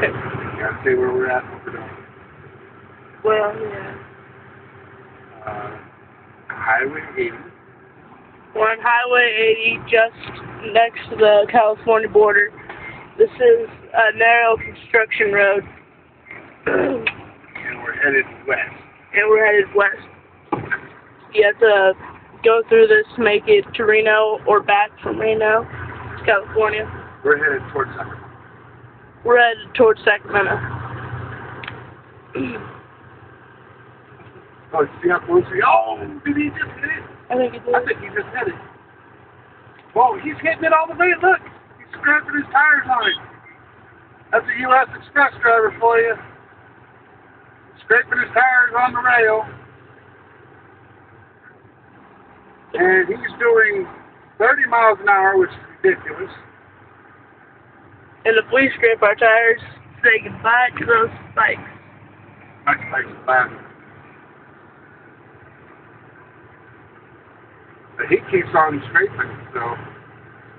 You gotta say where we're at, what we're doing. Well, yeah. Highway 80. We're on Highway 80, just next to the California border. This is a narrow construction road. And we're headed west. And we're headed west. You have to go through this to make it to Reno or back from Reno to California. We're headed towards Sacramento. We're headed towards Sacramento. Oh, see how close he is? Oh, did he just hit it? I think it did. I think he just hit it. Whoa, he's hitting it all the way. Look, he's scraping his tires on it. That's a U.S. Express driver for you. Scraping his tires on the rail. And he's doing 30 miles an hour, which is ridiculous. And if we scrape our tires, say goodbye to those spikes. My spikes are bad. But he keeps on scraping, so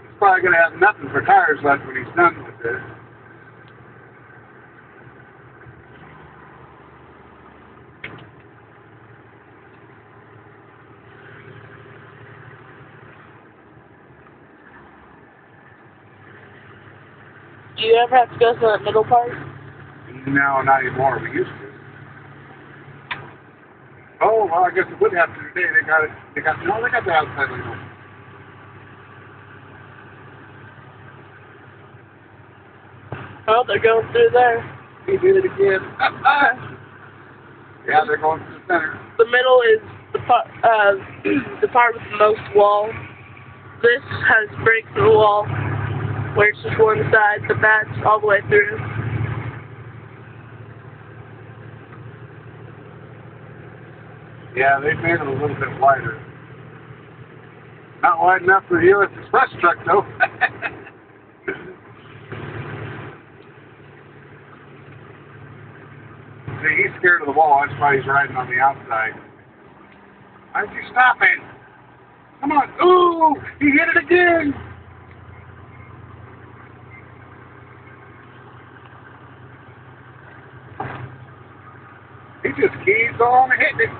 he's probably going to have nothing for tires left when he's done with this. Do you ever have to go to that middle part? No, not anymore. We used to. Oh, well, I guess it would have to today. They got the outside lane open. Oh, they're going through there. He did it again. Yeah, they're going to the center. The middle is the part with the most wall. This has breaks in the wall, where it's just one side, but that's all the way through. Yeah, they made it a little bit wider. Not wide enough for the U.S. Express truck, though. See, he's scared of the wall. That's why he's riding on the outside. Why'd you stop it? Come on. Ooh, he hit it again. He just keeps on hitting it.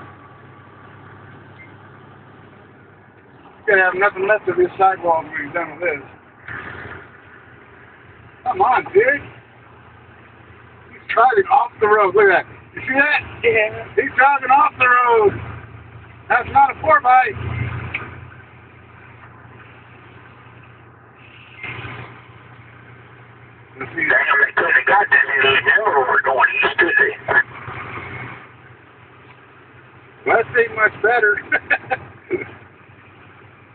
He's gonna have nothing left of this sidewalk when he's done with this. Come on, dude. He's driving off the road. Look at that. You see that? Yeah. He's driving off the road. That's not a 4x. Let's see. Damn, they couldn't have got this any never we're going east, did they? Well, that ain't much better.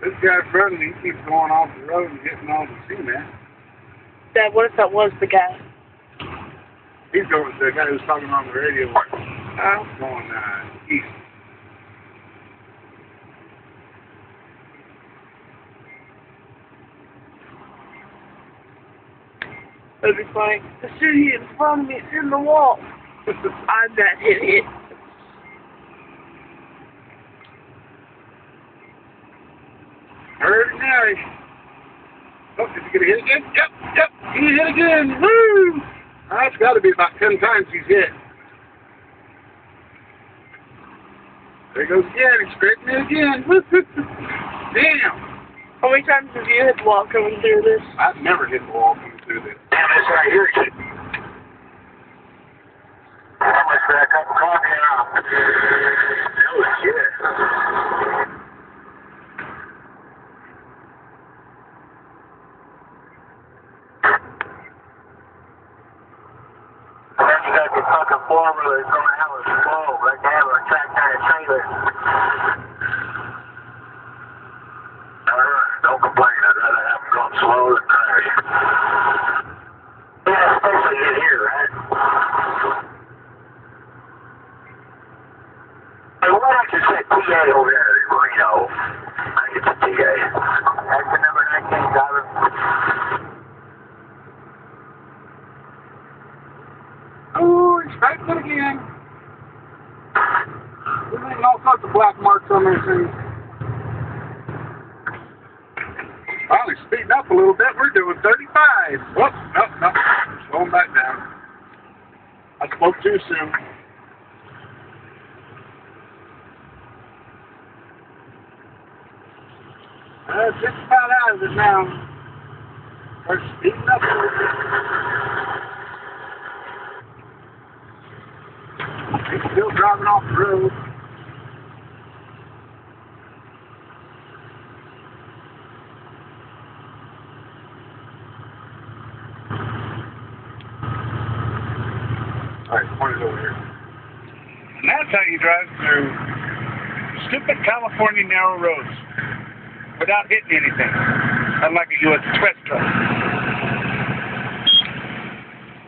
This guy in front of me keeps going off the road and hitting all the cement. Dad, what if that was the guy? He's going, the guy who's talking on the radio, going east. That'd be funny. The city in front of me is in the wall. I'm that hit. Very nice. Oh, is he going to hit again? Yep. He hit again. Woo! That's got to be about 10 times he's hit. There he goes again. He's scraping it again. Damn. How many times have you hit the wall coming through this? I've never hit the wall coming through this. Damn, this right here. How much for that cup of coffee now? Oh, shit. Then you got the fucking four-wheelers going hella slow, like they have a tractor and a trailer. Don't complain, I'd rather have them going slow than crash. Yeah, especially in here, right? Hey, why don't you say PA over there in Reno? I get the PA. That's the number 19 driver. Oh, he's scraping it again. There's leaving all sorts of black marks on those things. Finally speeding up a little bit. We're doing 35. Whoops, no. Slowing back down. I spoke too soon. Just about out of it now. We're speeding up a little bit. He's still driving off the road. Alright, point it over here. And that's how you drive through stupid California narrow roads without hitting anything, unlike a U.S. Express truck.